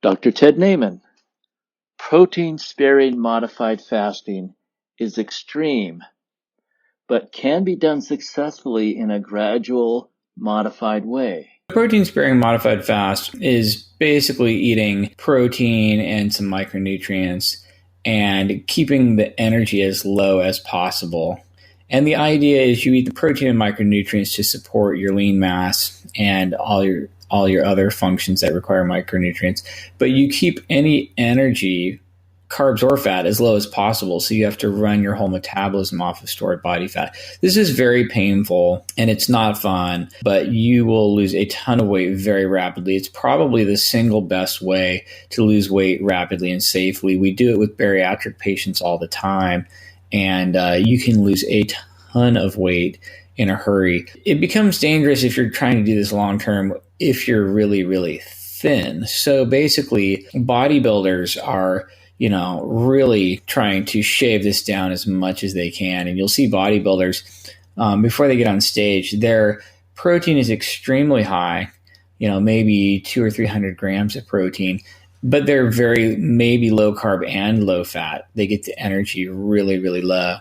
Dr. Ted Naiman. Protein-sparing modified fasting is extreme, but can be done successfully in a gradual, modified way. Protein sparing modified fast is basically eating protein and some micronutrients and keeping the energy as low as possible. And the idea is you eat the protein and micronutrients to support your lean mass and all your other functions that require micronutrients, but you keep any energy, carbs or fat, as low as possible. So you have to run your whole metabolism off of stored body fat. This is very painful and it's not fun, but you will lose a ton of weight very rapidly. It's probably the single best way to lose weight rapidly and safely. We do it with bariatric patients all the time, and you can lose a ton of weight in a hurry. It becomes dangerous if you're trying to do this long term if you're really, really thin. So basically, bodybuilders are really trying to shave this down as much as they can. And you'll see bodybuilders, before they get on stage, their protein is extremely high, maybe 200 or 300 grams of protein, but they're very maybe low carb and low fat. They get the energy really, really low.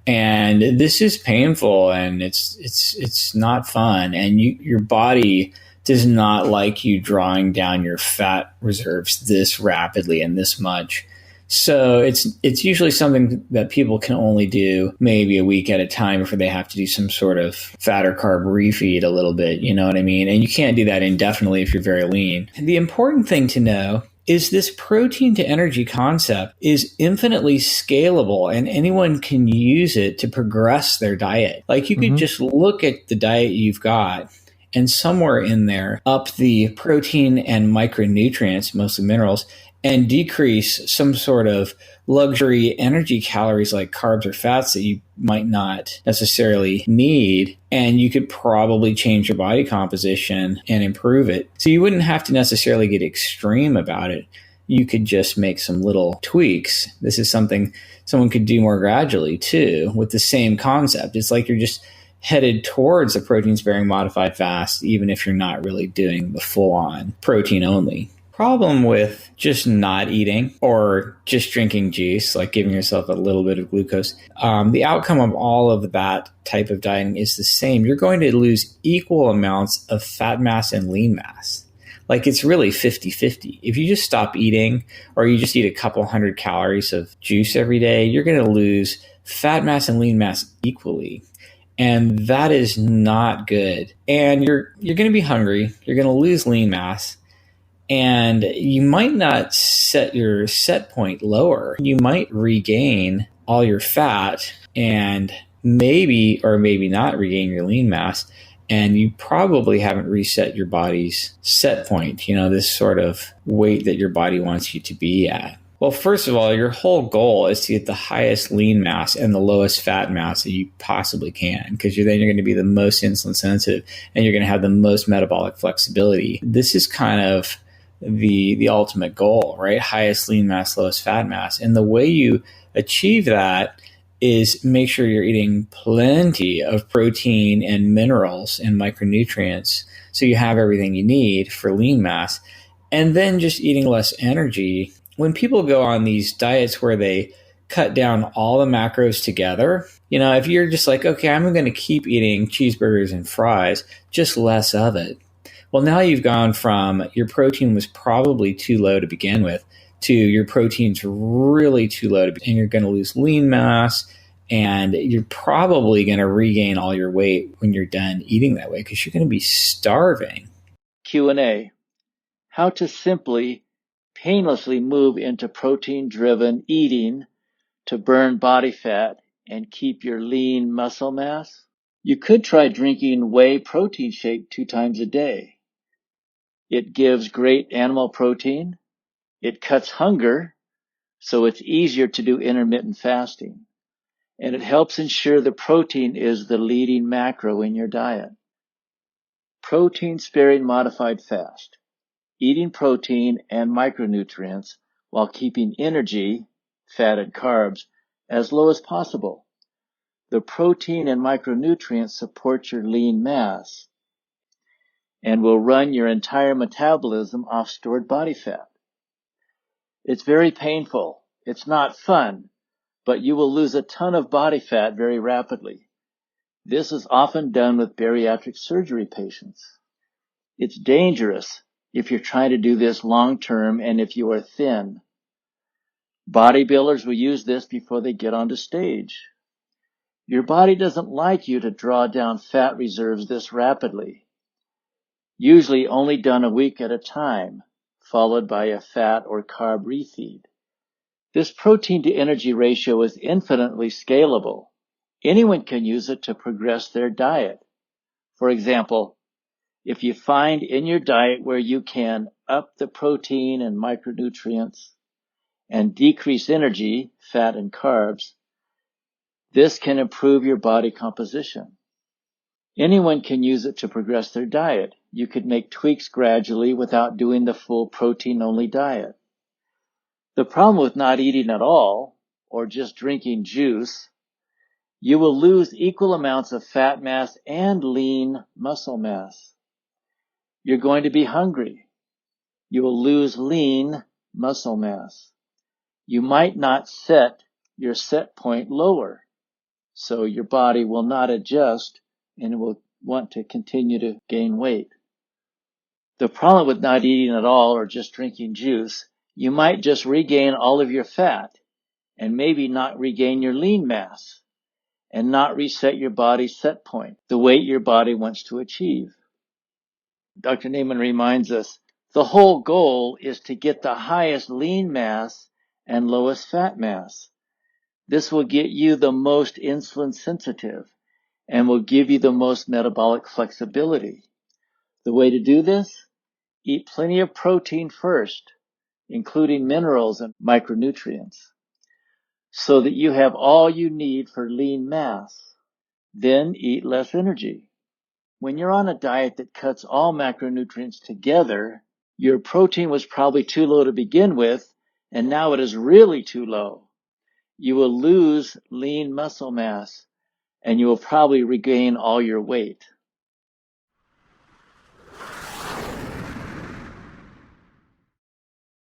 And this is painful and it's not fun. And your body does not like you drawing down your fat reserves this rapidly and this much. So it's usually something that people can only do maybe a week at a time before they have to do some sort of fat or carb refeed a little bit, you know what I mean? And you can't do that indefinitely if you're very lean. And the important thing to know is this protein to energy concept is infinitely scalable and anyone can use it to progress their diet. Like you could just look at the diet you've got and somewhere in there up the protein and micronutrients, mostly minerals, and decrease some sort of luxury energy calories like carbs or fats that you might not necessarily need. And you could probably change your body composition and improve it. So you wouldn't have to necessarily get extreme about it. You could just make some little tweaks. This is something someone could do more gradually too with the same concept. It's like you're just headed towards a protein-sparing modified fast, even if you're not really doing the full-on protein only. Problem with just not eating or just drinking juice, like giving yourself a little bit of glucose, the outcome of all of that type of dieting is the same. You're going to lose equal amounts of fat mass and lean mass. Like it's really 50-50. If you just stop eating or you just eat a couple hundred calories of juice every day, you're going to lose fat mass and lean mass equally. And that is not good. And you're going to be hungry. You're going to lose lean mass. And you might not set your set point lower. You might regain all your fat and maybe or maybe not regain your lean mass. And you probably haven't reset your body's set point, this sort of weight that your body wants you to be at. Well, first of all, your whole goal is to get the highest lean mass and the lowest fat mass that you possibly can, because you're going to be the most insulin sensitive and you're going to have the most metabolic flexibility. This is kind of the ultimate goal, right? Highest lean mass, lowest fat mass. And the way you achieve that is make sure you're eating plenty of protein and minerals and micronutrients so you have everything you need for lean mass, and then just eating less energy. When people go on these diets where they cut down all the macros together, if you're just like, okay, I'm going to keep eating cheeseburgers and fries, just less of it. Well, now you've gone from your protein was probably too low to begin with to your protein's really too low, and you're going to lose lean mass, and you're probably going to regain all your weight when you're done eating that way because you're going to be starving. Q&A. How to simply, painlessly move into protein-driven eating to burn body fat and keep your lean muscle mass? You could try drinking whey protein shake 2 times a day. It gives great animal protein. It cuts hunger, so it's easier to do intermittent fasting. And it helps ensure the protein is the leading macro in your diet. Protein-sparing modified fast. Eating protein and micronutrients while keeping energy, fat and carbs, as low as possible. The protein and micronutrients support your lean mass and will run your entire metabolism off stored body fat. It's very painful. It's not fun, but you will lose a ton of body fat very rapidly. This is often done with bariatric surgery patients. It's dangerous if you're trying to do this long term and if you are thin. Bodybuilders will use this before they get onto stage. Your body doesn't like you to draw down fat reserves this rapidly. Usually only done a week at a time, followed by a fat or carb refeed. This protein to energy ratio is infinitely scalable. Anyone can use it to progress their diet. For example, if you find in your diet where you can up the protein and micronutrients and decrease energy, fat and carbs, this can improve your body composition. Anyone can use it to progress their diet. You could make tweaks gradually without doing the full protein-only diet. The problem with not eating at all, or just drinking juice, you will lose equal amounts of fat mass and lean muscle mass. You're going to be hungry. You will lose lean muscle mass. You might not set your set point lower, so your body will not adjust and will want to continue to gain weight. The problem with not eating at all or just drinking juice, you might just regain all of your fat and maybe not regain your lean mass and not reset your body's set point, the weight your body wants to achieve. Dr. Naiman reminds us, the whole goal is to get the highest lean mass and lowest fat mass. This will get you the most insulin sensitive and will give you the most metabolic flexibility. The way to do this? Eat plenty of protein first, including minerals and micronutrients, so that you have all you need for lean mass. Then eat less energy. When you're on a diet that cuts all macronutrients together, your protein was probably too low to begin with, and now it is really too low. You will lose lean muscle mass, and you will probably regain all your weight.